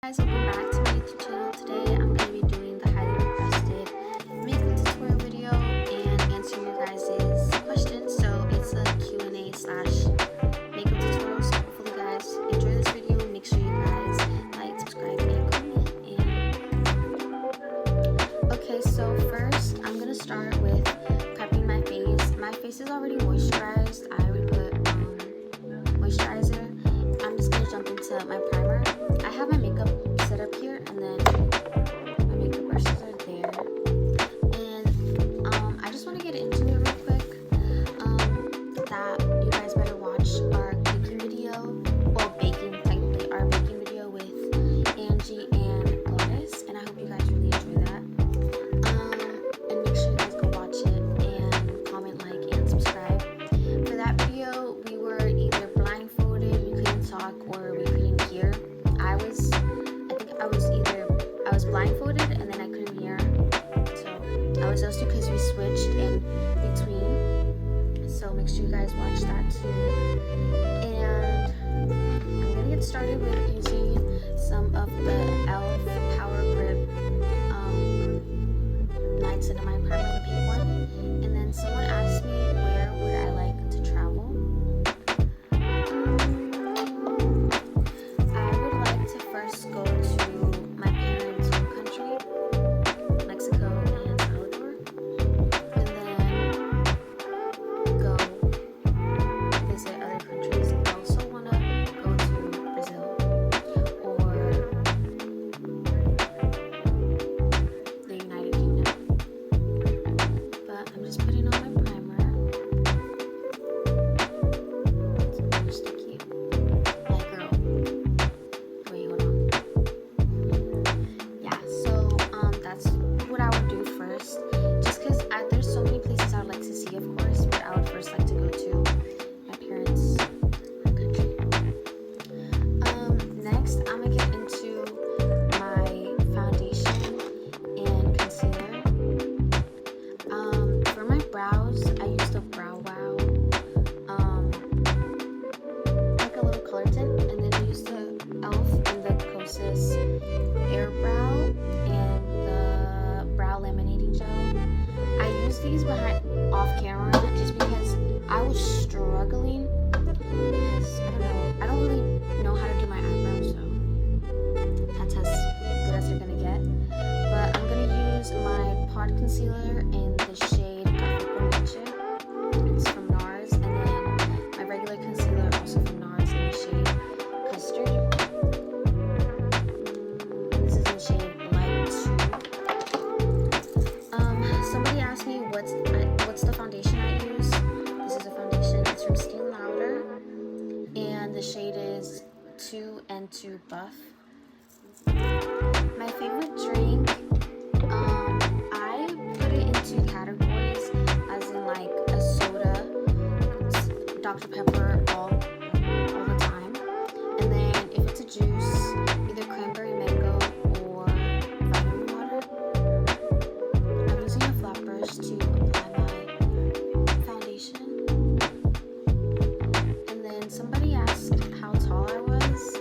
Guys, welcome back to my YouTube channel. Today I'm going to be doing the highly requested makeup tutorial video and answering your guys' questions. So it's a Q&A slash makeup tutorial. So hopefully you guys enjoy this video. Make sure you guys like, subscribe, and comment. Okay, so first I'm going to start with prepping my face. My face is already moisturized. I already put moisturizer. I'm just going to jump into my primer. I have my makeup set up here, and then my makeup brushes are there. And I just want to get into it real quick. That you guys better watch our baking video. Well, technically our baking video with Angie and Lotus, and I hope you guys really enjoy that. And make sure you guys go watch it and comment, like, and subscribe. For that video, we were either blindfolded, we couldn't talk, or we couldn't hear. I was blindfolded and then I couldn't hear. So I was those two because we switched in between. So make sure you guys watch that too. And I'm gonna get started with using some of the e.l.f. Power Grip niacinamide primer, the pink one. And then someone asked me where would I like to travel. I would like to first go to my parents' home country, Mexico and Salvador, and then go visit other countries. I also want to go to Brazil or the United Kingdom. But I'm just putting on my primer. It's very sticky. Like, girl. Wait, hold on. Yeah, so that's what I would do first. Just because there's so many places I would like to see, of course, but I would first like to go to my parents' home country. Next, I'm gonna get into my foundation and concealer. For my brows, I used a Brow Wow, like a little color tint, and then I used the e.l.f. and the Kosas Air Brow and the Brow Laminating Gel. I used these off camera just because I was struggling because I don't really know how to do my eyebrows, so that's as good as they're gonna get. But I'm gonna use my Pod Concealer in the shade Perfect Leche. It's from NARS, and then my regular concealer also from NARS in the shade Custard. This is in shade Light 2. Somebody asked me what's the foundation I use. This is a foundation. It's from Estee Lauder, and the shade is 2N2 Buff. My favorite drink, I put it into categories, as in like a soda, Dr. Pepper all the time, and then if it's a juice, either cranberry mango or vitamin water. I'm using a flat brush to apply my foundation. And then somebody asked how tall I was.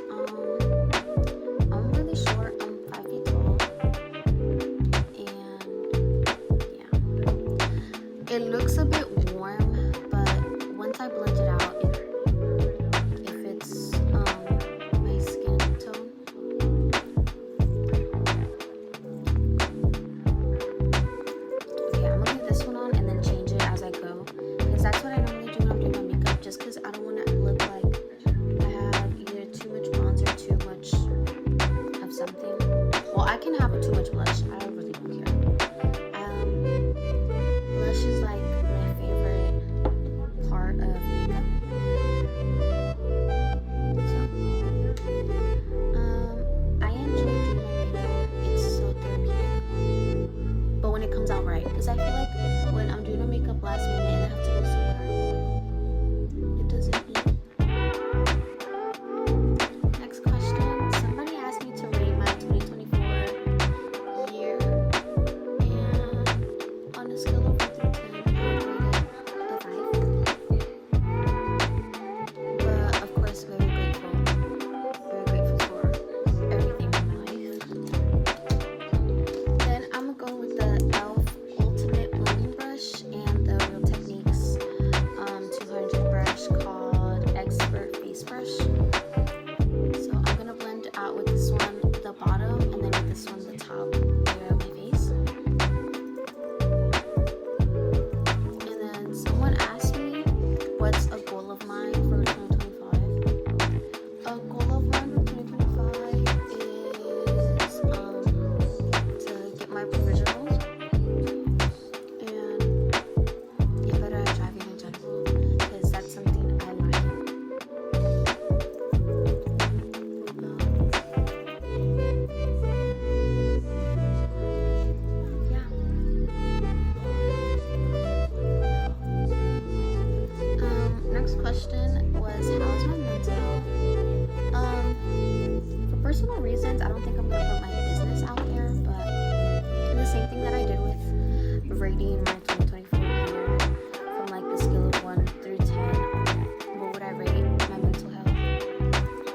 I'm really short. I'm 5 feet tall. And yeah, it looks a bit warm, but once I blend it out, it next question was, how's my mental health? For personal reasons, I don't think I'm gonna put my business out there, but the same thing that I did with rating my 2024 year from like the scale of 1 through 10, what would I rate my mental health?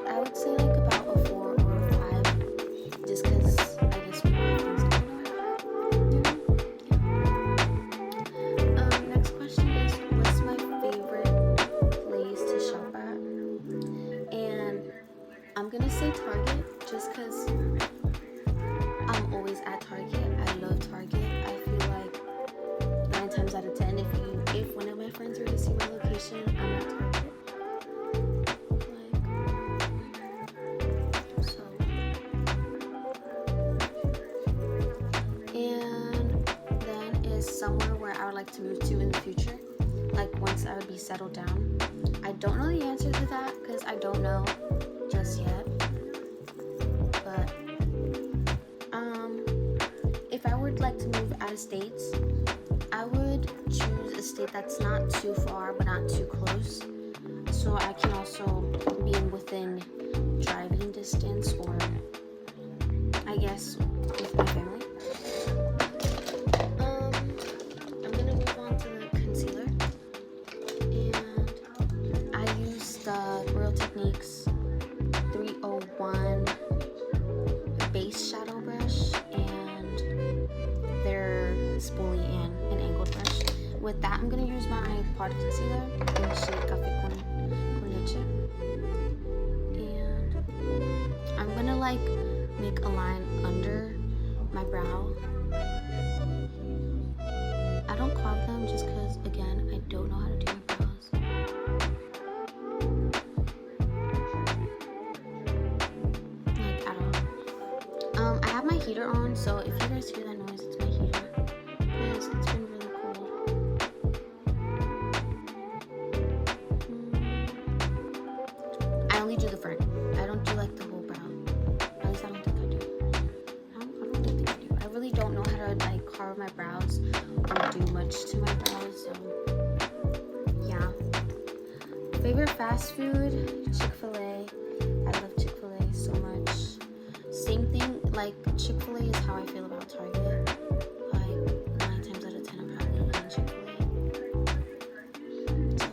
I would say like about a 4 or a 5, just because I guess we have things going on. Next question is, what's my favorite place to shop at? And I'm gonna say Target, just because I'm always at Target. I love Target. I feel like 9 times out of 10, if one of my friends were to see my location, I'm at Target. So. And then is somewhere where I would like to move to in the future, like once I would be settled down. I don't know the answer to that because I don't know just yet. But if I would like to move out of states, I would choose a state that's not too far but not too close, so I can also be within driving distance, or I guess with my family. I'm gonna move on to the concealer, and I use the Real Techniques 301 base shadow brush and their spoolie and an angled brush. With that, I'm gonna use my pot concealer in the shade Café con Leche, and I'm gonna like make a line under my brow. I don't carve them just because, again, I don't know how to do my brows. Like at all. I have my heater on, so if you guys hear that noise, it's my heater because it's been really cold. I only do the front. I don't do like the whole brow. At least I don't think I do. I don't really think I do. I really don't know how to like carve my brows or do much to my brows, so yeah. Favorite fast food? Chick-fil-A. I love Chick-fil-A so much. Same thing, like Chick-fil-A is how I feel about Target. Like 9 times out of 10, I'm probably eating Chick-fil-A. So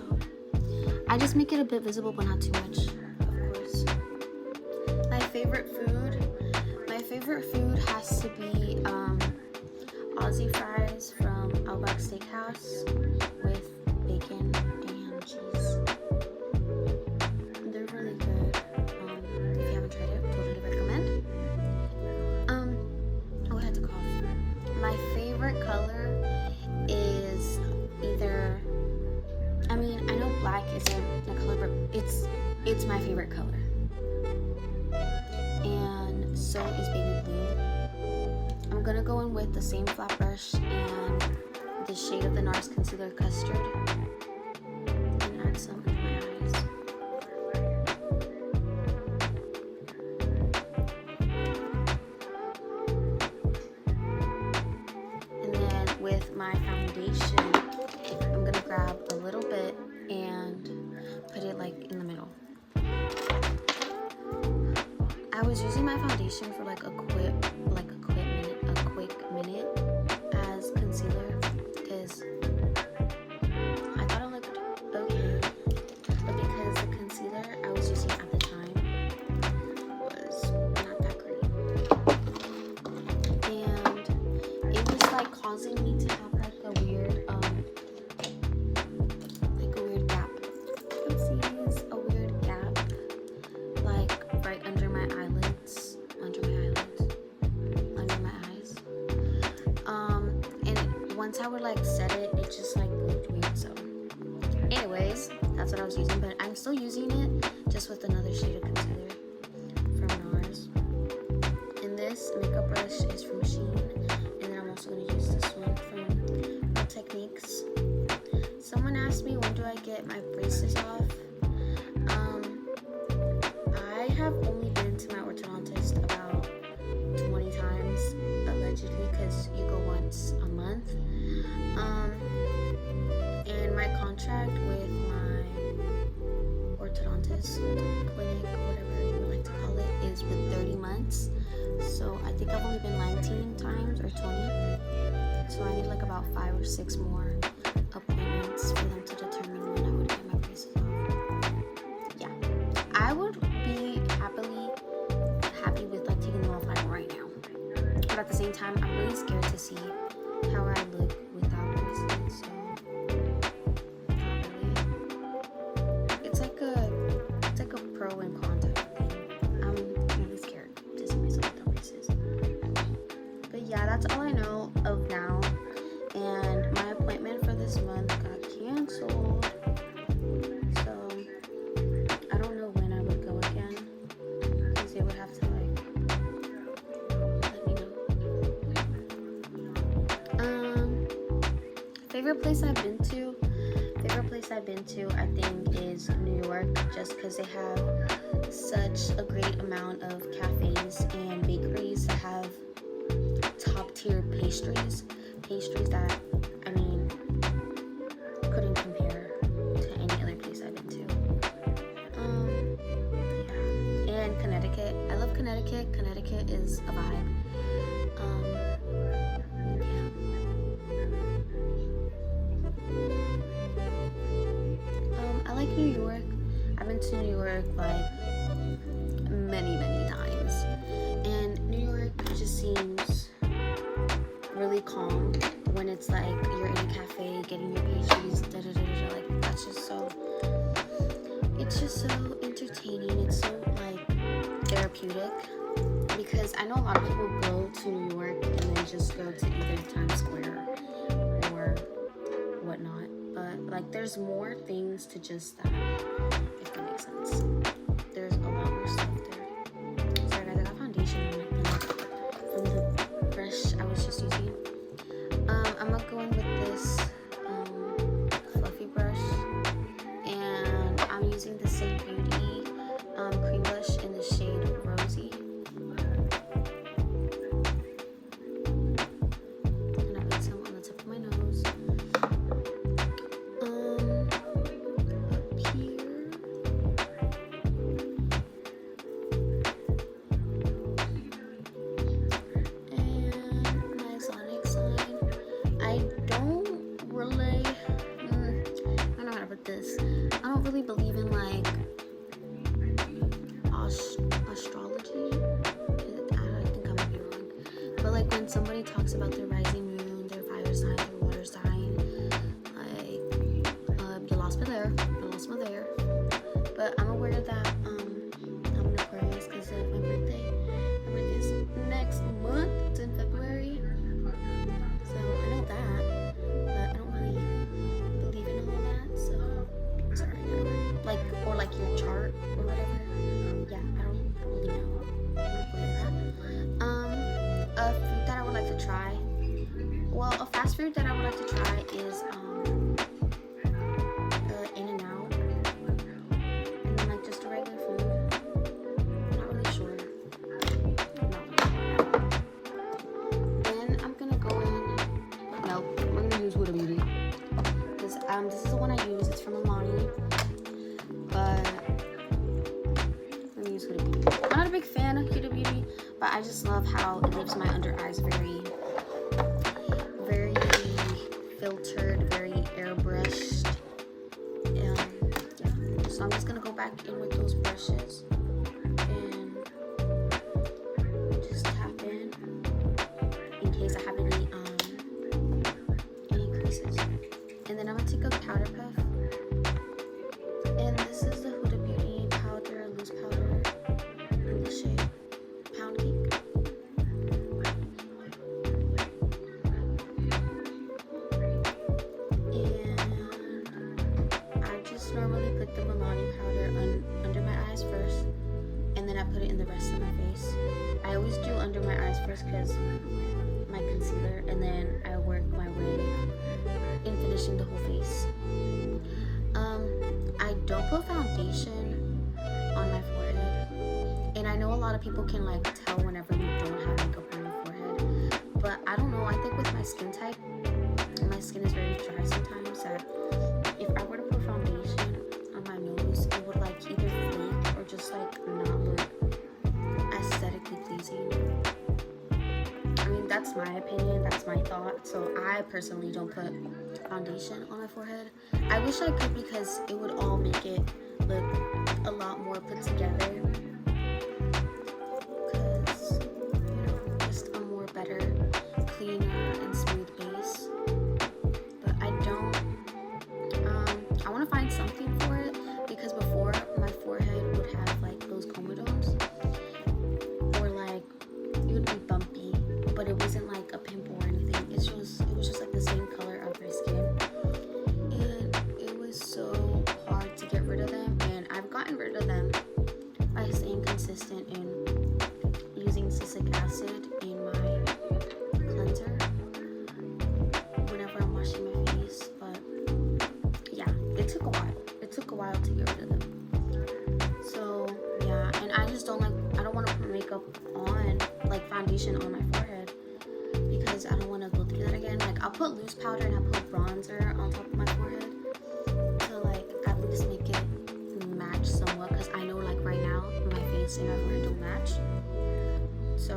I just make it a bit visible, but not too much, of course. My favorite food has to be Aussie fries from Outback Steakhouse with bacon and cheese. They're really good. If you haven't tried it, totally recommend. Oh, I had to cough. My favorite color is either, I mean, I know black isn't a color, but it's my favorite color. And so is baby blue. I'm gonna go in with the same flat brush and the shade of the NARS Concealer Custard and add some under my eyes. And then with my foundation, I'm gonna grab a little bit and put it like in the middle. I was using my foundation for like a quick minute as concealer because I thought it looked okay, but because the concealer I was using at the time was not that great, and it was like causing me to have like a weird gap. Oopsies, a weird gap, like right under my eyelids, under my eyes. And once I would like set it, it just like looked weird. So anyways, that's what I was using, but I'm still using it just with another shade of concealer from NARS. And this makeup brush is from Shein, and then I'm also going to use this one from Real Techniques. Someone asked me, when do I get my braces off? I have only been to my orthodontist about 20 times allegedly, because you go once a month. And my contract with my this clinic, whatever you would like to call it, is with 30 months. So I think I've only been 19 times or 20. So I need like about 5 or 6 more appointments for them to determine when I would get my braces off. Yeah, I would be happy with like taking them off like right now. But at the same time, I'm really scared to see how I look without braces. So not really. It's like a pro and con type of thing. I'm really scared to see myself without braces. But yeah, that's all I know of now. And my appointment for this month got canceled. So I don't know when I would go again, because they would have to like let me know. Favorite place I've been to I think is New York, just because they have such a great amount of cafes and bakeries that have top tier pastries that, I mean, couldn't compare to any other place I've been to. Yeah. And Connecticut. I love Connecticut. Connecticut is a vibe. I like New York. I've been to New York like many times. And New York just seems really calm when it's like you're in a cafe getting your pastries, like that's just so, it's just so entertaining. It's so like therapeutic, because I know a lot of people go to New York and then just go to either Times Square or whatnot, but like there's more things to just that, if that makes sense. There's a lot more stuff there. Sorry guys, I got foundation from the brush I was just using. I'm gonna go in with this fluffy brush, and I'm using the Same Beauty cream blush in the shade Rosy. And I put some on the tip of my nose. Up here. And my Exonic sign. I don't really, I don't know how to put this. I don't really believe in like astrology. I think I might be wrong. But like when somebody talks about their rising moon, their fire sign, their water sign, like you lost me there. But I'm aware that I'm an Aquarius because of my birthday. My birthday's next month. It's in February. So I know that, but I don't really believe in all that. So sorry, like, or like your chart or whatever. Yeah, I don't really know. I don't believe that. A food that I would like to try. Well, a fast food that I would like to try is In-N-Out, and then like just a regular food. I'm not really sure. Then I'm gonna go in. No, I'm gonna use Huda Beauty, because this is the one I use. It's from Alani, but I'm gonna use Huda Beauty. I'm not a big fan of Huda Beauty, but I just love how it leaves my under eyes very filtered, very airbrushed. Yeah. So I'm just gonna go back in with those brushes and just tap in case I have any creases. And then I'm gonna take a powder puff, and this is the Huda Beauty powder, loose powder, in the shade Pound Cake. Normally put the Milani powder under my eyes first, and then I put it in the rest of my face. I always do under my eyes first because my concealer, and then I work my way in finishing the whole face. I don't put foundation on my forehead, and I know a lot of people can like tell whenever you don't have makeup on your forehead, but I don't know. I think with my skin type, my skin is very dry sometimes, that if I were to put foundation on my nose, it would like either like not look aesthetically pleasing. I mean, that's my opinion, that's my thought. So I personally don't put foundation on my forehead. I wish I could, because it would all make it look a lot more put together. Because, you know, just a more better, cleaner and smooth base. But I don't. I want to find something for it, because before my forehead would have like those comedones, or like it would be bumpy, but it wasn't like a pimple or anything. It was just like the same color of my skin, and it was so hard to get rid of them. And I've gotten rid of them by staying consistent in using citric acid in my cleanser whenever I'm washing my face. But yeah, it took a while. It took a while to get rid of them. So yeah, and I just don't want to put makeup on, like foundation on my forehead, because I don't want to go through that again. Like, I'll put loose powder and I'll put bronzer on top of my forehead to like at least make it match somewhat, because I know like right now my face and my forehead don't match. So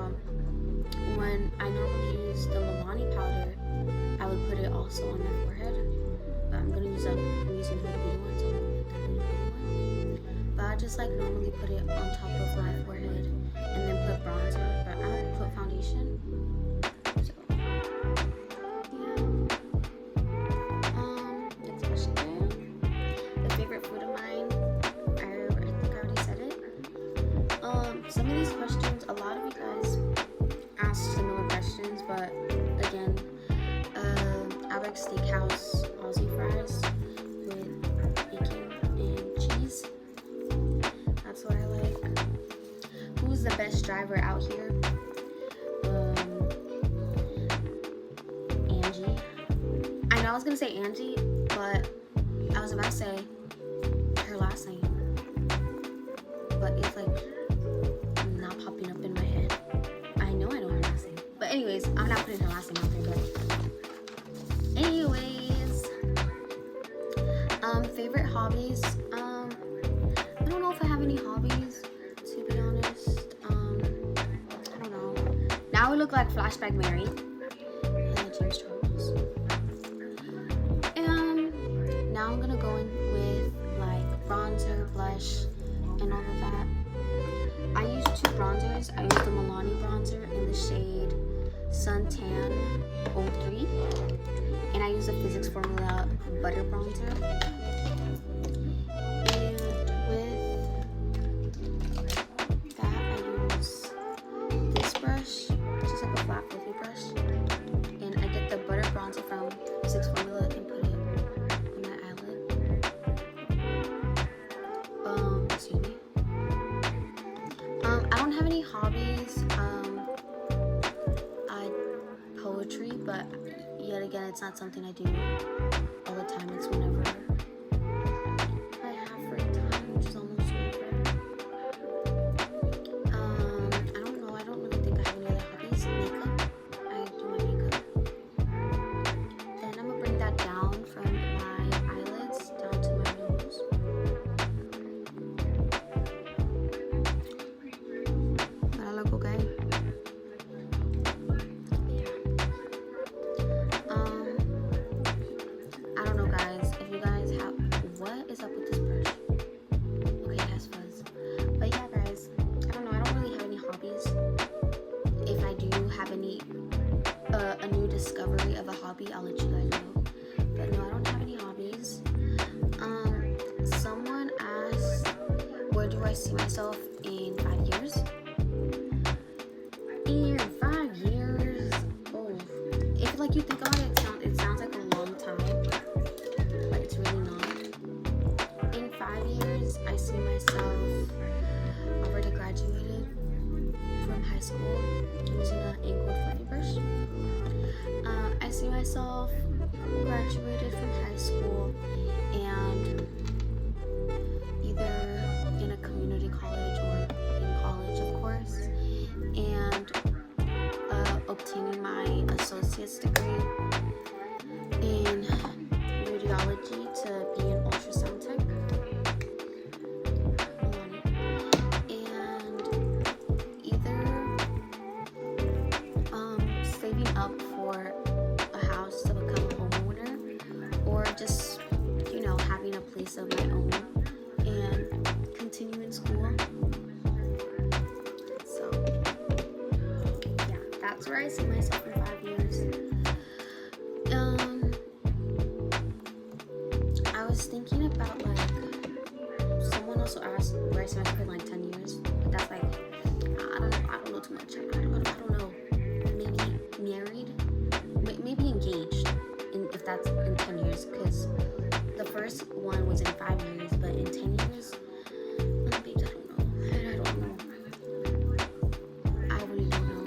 when I normally use the Milani powder, I would put it also on my forehead. But I'm using the beauty one, so I'm gonna make the beauty one. But I just like normally put it on top of my forehead and then put bronzer, but I don't put foundation. So yeah. Next question. The favorite food of mine. I think I already said it. Some of these questions, a lot of you guys asked similar questions, but again, I like steakhouse Aussie fries with bacon and cheese. That's what I like. Who's the best driver out here? Angie. I know I was gonna say Angie, but I was about to say her last name, but it's like not popping up in my head. I know her last name, but anyways, I'm not putting her last name out there. But anyways, favorite hobbies. I don't know if I have any hobbies, to be honest. I don't know. Now we look like Flashback Mary, James Charles. And now I'm gonna go in with like bronzer, blush, and all of that. I use two bronzers. I use the Milani bronzer in the shade Suntan 03, and I use the Physics Formula Butter Bronzer. And with that, I use this brush, which is like a flat fluffy brush, and I get the butter bronzer from Physics Formula and put it on my eyelid. Excuse me. I don't have any hobbies. I poetry, but yet again, it's not something I do all the time. It's whenever I have free time, which is almost never. I don't know. I don't really think I have any other hobbies. Makeup. I do my makeup. Then I'm gonna bring that down from my eyelids down to my nose. But I look okay. I don't know, guys. If you guys have, what is up with this brush? Okay, it has fuzz. But yeah, guys, I don't know. I don't really have any hobbies. If I do have any, a new discovery of a hobby, I'll let you guys know. But no, I don't have any hobbies. Someone asked, where do I see myself in 5 years? In 5 years? Oh, if like you think about it, it sounds like a long time, but it's really not. In 5 years, I see myself already graduated from high school using an angled fluffy brush. I see myself graduated from high school and either in a community college or in college, of course, and obtaining my associate's degree in radiology to be an ultrasound tech. So where I see myself in 5 years. I was thinking about like, someone also asked where I see myself in like 10 years. But that's like, I don't know too much. I don't know. Maybe married, maybe engaged, if that's in 10 years, because the first one was in 5 years, but in 10 years, babes, I don't know. I really don't know.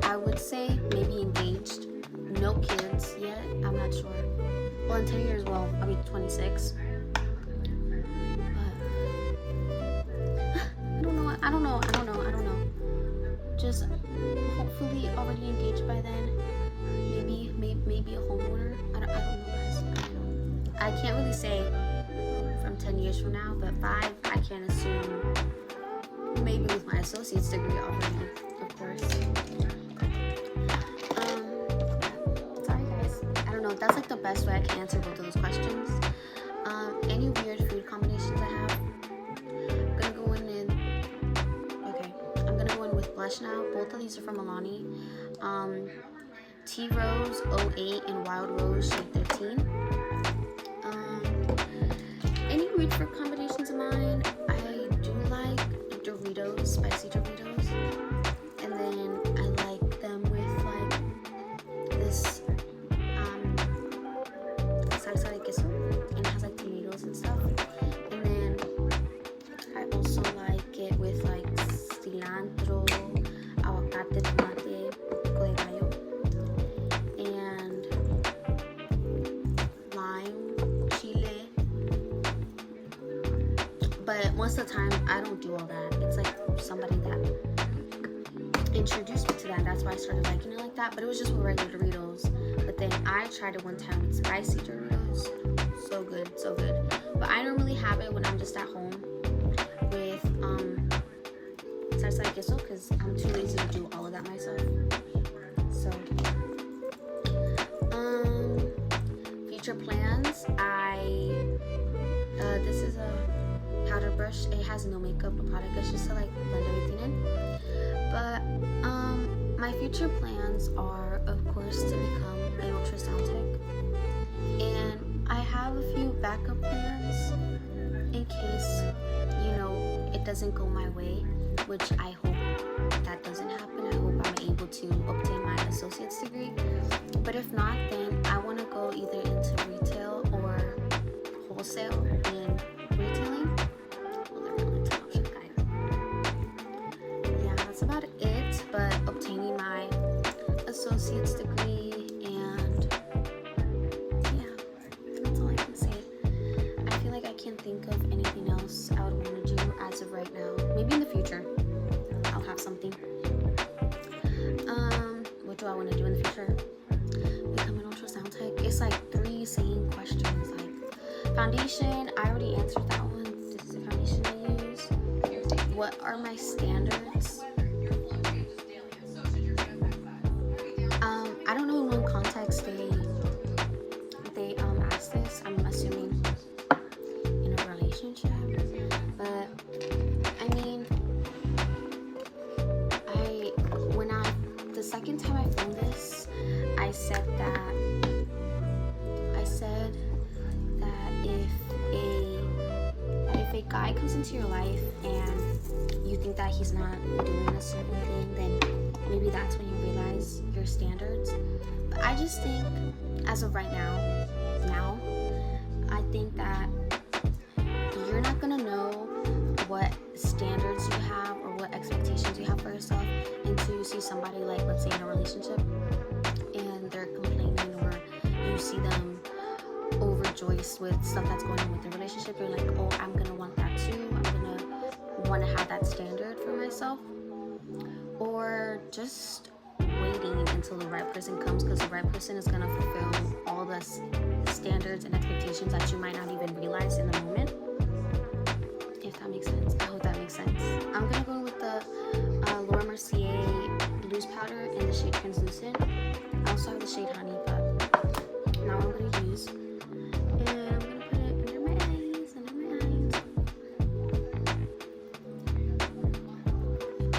I would say maybe engaged, no kids yet. I'm not sure. Well, in 10 years, well, I'll be 26. I don't know. Just hopefully already engaged by then. Maybe a homeowner. I don't know, guys. I can't really say from 10 years from now, but 5, I can assume maybe with my associate's degree already, of course. Sorry, guys. I don't know. That's like the best way I can answer both of those questions. Any weird food combinations I have? Blush now. Both of these are from Milani. Tea Rose 08 and Wild Rose shade 13. Any weird fruit combinations of mine? I do like Doritos, spicy Doritos, and then I like them with like this salsa de queso, and it has like tomatoes and stuff. And then I also like it with like cilantro, aguacate, tomate, pico de gallo, and lime, chile. But most of the time, I don't do all that. It's like somebody that introduced me to that. That's why I started liking it like that. But it was just with regular Doritos. But then I tried it one time with spicy Doritos. So good, so good. But I normally have it when I'm just at home with salsa de queso, because I'm too lazy to do all of that myself. So, future plans. This is a powder brush. It has no makeup or product. It's just to like blend everything in. But my future plans are, of course, to become an ultrasound tech, and I have a few backup plans in case, it doesn't go my way, which I hope that doesn't happen. I hope I'm able to obtain my associate's degree. But if not, then I want to go either into retail or wholesale and retailing. Yeah, that's about it. But obtaining my associate's degree, and yeah, that's all I can say. I feel like I can't think of anything else I would want to do as of right now. Maybe in the future I'll have something. What do I want to do in the future? Become an ultrasound tech. It's like 3 same questions. Like foundation, I already answered that one. This is the foundation I use. What are my standards? I don't know in what context they asked this. I'm assuming in a relationship, but I mean, the second time I filmed this, I said that if a guy comes into your life and you think that he's not doing a certain thing, then maybe that's when you realize your standards. But I just think, as of right now, I think that you're not gonna know what standards you have or what expectations you have for yourself until you see somebody, like, let's say in a relationship, and they're complaining, or you see them overjoyed with stuff that's going on with their relationship. You're like, oh, I'm gonna want that too. I'm gonna want to have that standard for myself. Or just waiting until the right person comes, because the right person is gonna fulfill all the standards and expectations that you might not even realize in the moment. If that makes sense. I hope that makes sense. I'm gonna go with the Laura Mercier loose powder in the shade Translucent. I also have the shade Honey, but now I'm gonna use. And I'm gonna put it under my eyes.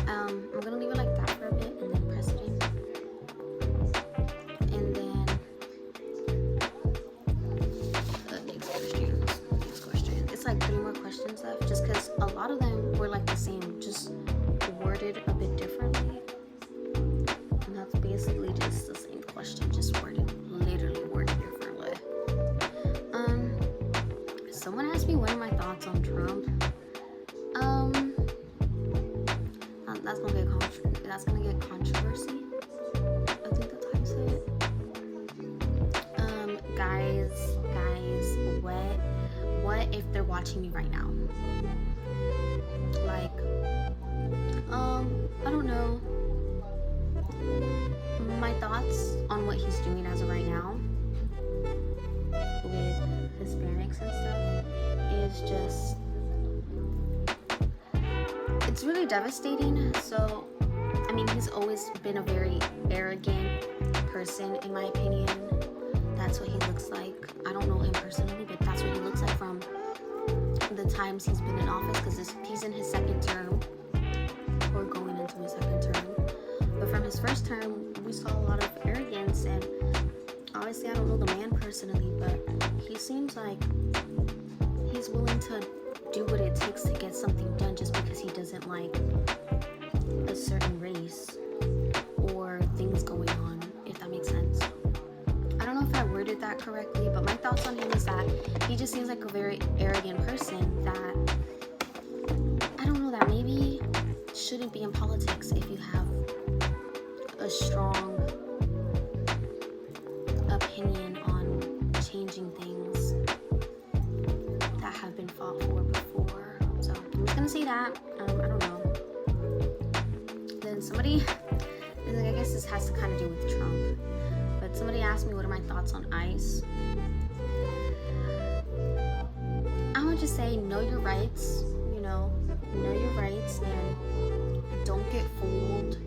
I'm gonna leave it like that for a bit and then press it in. and stuff, just because a lot of them were like the same, just worded a bit differently. And that's basically just the same question, just literally worded differently. Someone asked me what are my thoughts on Trump. That's gonna get controversy. I think that's how you say it. Guys, what if they're watching me right now? Like, I don't know. My thoughts on what he's doing as of right now with Hispanics and stuff is just, it's really devastating. So, I mean, he's always been a very arrogant person, in my opinion. That's what he looks like. I don't know him personally, but that's what he looks like from the times he's been in office, because he's in his second term, or going into his second term. But from his first term, we saw a lot of arrogance, and obviously I don't know the man personally, but he seems like he's willing to do what it takes to get something done just because he doesn't like a certain race or things going on, if that makes sense. I don't know if I worded that correctly, but my thoughts on him is that he just seems like a very arrogant person that, I don't know, that maybe shouldn't be in politics if you have a strong opinion on changing things that have been fought for before. So I'm just gonna say that. I don't know. Then somebody, I guess this has to kind of do with Trump, but somebody asked me what are my thoughts on ICE. I would just say know your rights, know your rights, and don't get fooled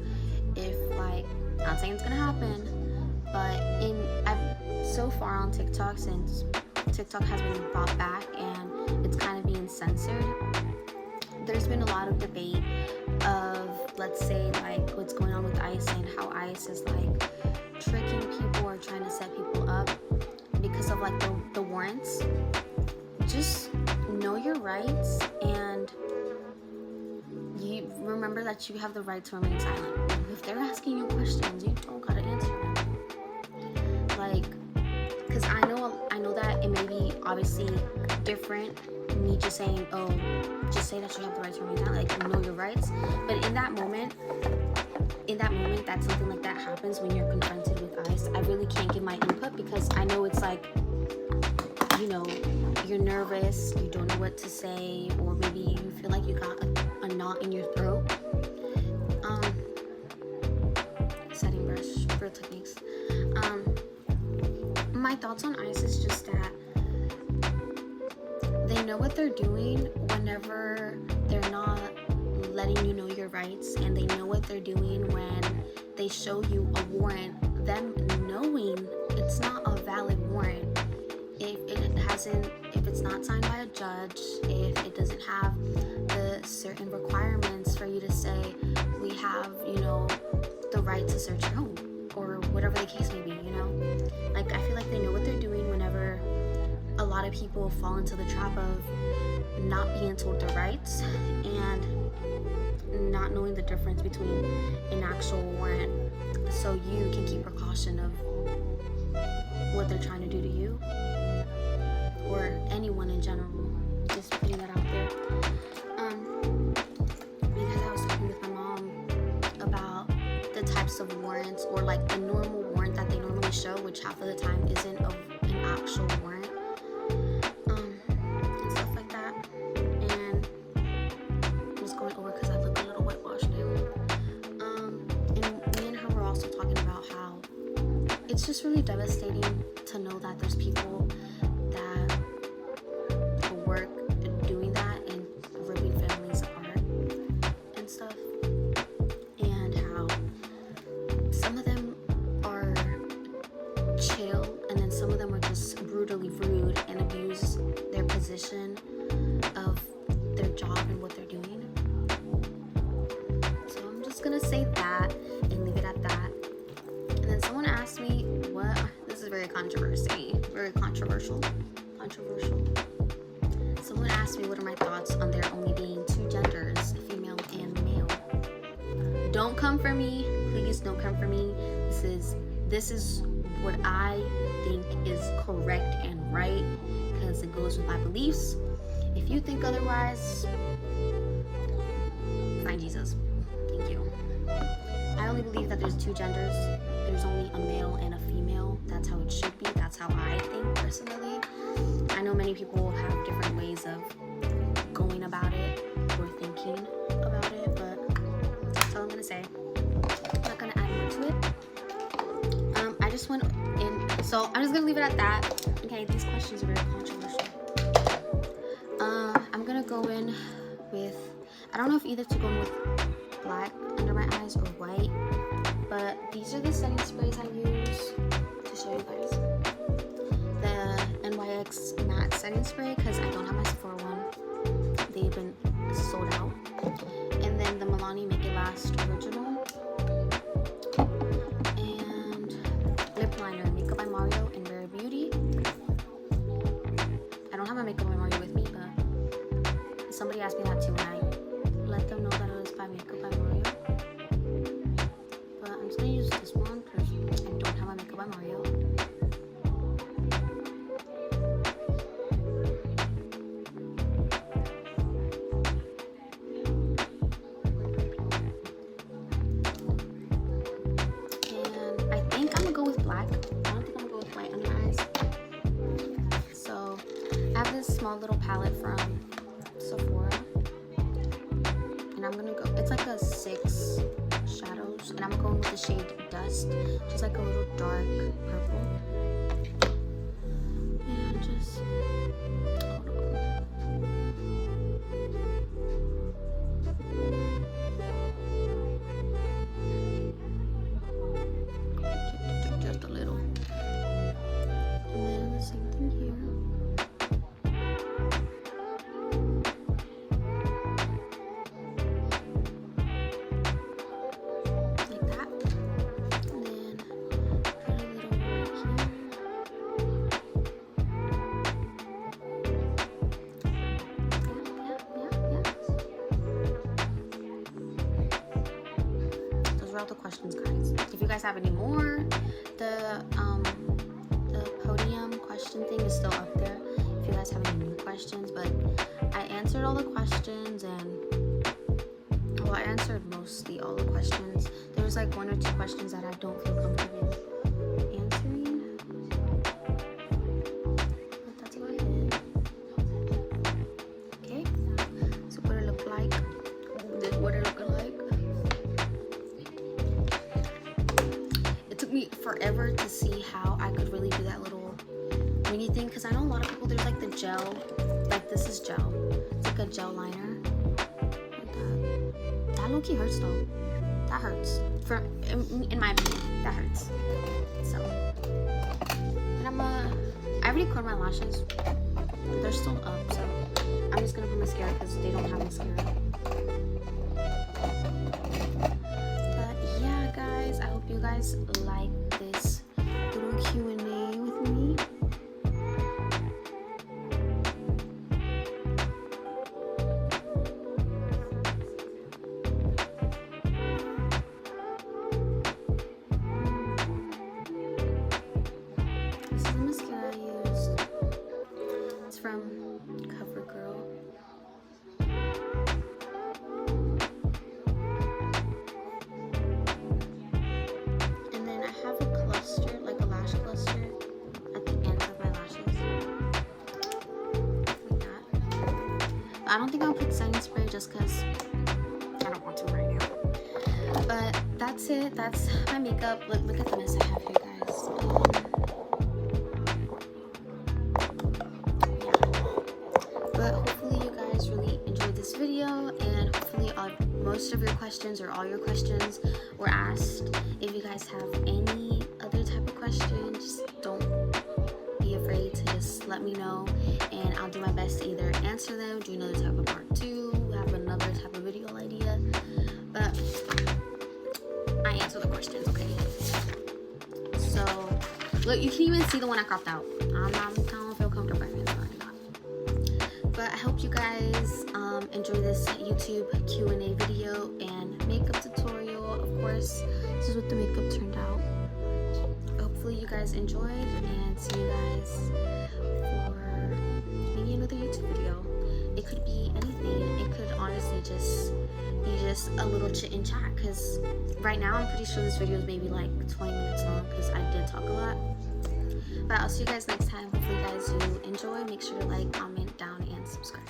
if, like, not saying it's gonna happen, but so far on TikTok, since TikTok has been brought back and it's kind of being censored, there's been a lot of debate of, let's say, like what's going on with ICE and how ICE is like tricking people or trying to set people up because of like the warrants. Just know your rights, and you remember that you have the right to remain silent. If they're asking you questions, you don't gotta answer them. Like, because I know that it may be obviously different, me just saying, oh, just say that you have the right to remain silent, like, know your rights. But in that moment that something like that happens when you're confronted with ICE, I really can't give my input, because I know it's like, you're nervous, you don't know what to say, or maybe you feel like you got a knot in your throat. Setting brush, real techniques. My thoughts on ICE is just that they know what they're doing whenever they're not letting you know your rights, and they know what they're doing when they show you a warrant, them knowing it's not a valid warrant. If it's not signed by a judge, if it doesn't have the certain requirements for you to say, we have, the right to search your home, or whatever the case may be, Like, I feel like they know what they're doing whenever a lot of people fall into the trap of not being told their rights and not knowing the difference between an actual warrant, so you can keep precaution of what they're trying to do to you or anyone in general. Just putting that out there. Because I was talking with my mom about the types of warrants, or like the normal warrant that they normally show, which half of the time isn't an actual warrant, and stuff like that. And I'm just going over because I look a little whitewashed now. And me and her were also talking about how it's just really devastating to know that there's people that work doing that and ripping families apart and stuff, and how some of them are chill, and then some of them are just brutally rude and abuse their position of their job and what they're doing. So I'm just gonna say that and leave it at that. And then someone asked me this is very controversial. Someone asked me what are my thoughts thoughts on there only being 2 genders, female and male. Don't come for me, please don't come for me. This is what I think is correct and right, because it goes with my beliefs. If you think otherwise, find Jesus. Thank you. I only believe that there's 2 genders. There's only a male and a female. That's how it should be. That's how I think personally. I know many people have different ways of going about it or thinking about it, but that's all I'm gonna say. I'm not gonna add more to it. I just went in, so I'm just gonna leave it at that. Okay, these questions are very controversial. I'm gonna go in with, I don't know if either to go in with black under my eyes or white, but these are the setting sprays I use to show you guys. The NYX matte setting spray, because I don't have my Sephora one. They've been sold out. And then the Milani Make It Last Original. And lip liner, Makeup by Mario and Rare Beauty. I don't have my Makeup by Mario with me, but somebody asked me that too, and I let them know that it was by Makeup by Mario. But I'm just gonna use this one because I don't have my Makeup by Mario. And I think I'm gonna go with black. I don't think I'm gonna go with white under my eyes. So I have this small little palette from Sephora, and I'm gonna go, it's like a 6 shadows, and I'm going with the shade Dust, just like a little dark purple, and just, hold on. Just a little, and then the same thing here. All the questions, guys. If you guys have any more, the podium question thing is still up there if you guys have any new questions, but I answered all the questions, and well, I answered mostly all the questions. There was like 1 or 2 questions that I don't feel comfortable answering, but that's about it. Okay, so what it looked like, this is what it looked like. Me forever to see how I could really do that little mini thing, because I know a lot of people, there's like the gel, like this is gel, it's like a gel liner like that low-key hurts though. That hurts in my opinion. That hurts. So, and I already curled my lashes, they're still up, so I'm just gonna put mascara because they don't have mascara. I hope you guys like this little Q&A with me. This is the mascara I used. It's from CoverGirl. I don't think I'll put setting spray just because I don't want to right now. But that's it. That's my makeup. Look at the mess I have here, guys. Yeah. But hopefully you guys really enjoyed this video, and hopefully most of your questions or all your questions were asked. If you guys have any other type of questions, just don't be afraid to just let me know, and I'll do my best to either answer them, do another type of part 2, have another type of video idea, but I answer the questions, okay? So look, you can even see the one I cropped out. I don't feel comfortable answering that, but I I hope you guys enjoy this YouTube Q&A video and makeup tutorial. Of course, this is what the makeup turned out. Hopefully you guys enjoyed, and see you guys for maybe another YouTube video. It could be anything. It could honestly just be just a little chit and chat, because right now I'm pretty sure this video is maybe like 20 minutes long because I did talk a lot. But I'll see you guys next time. Hopefully you guys do enjoy. Make sure to like, comment down, and subscribe.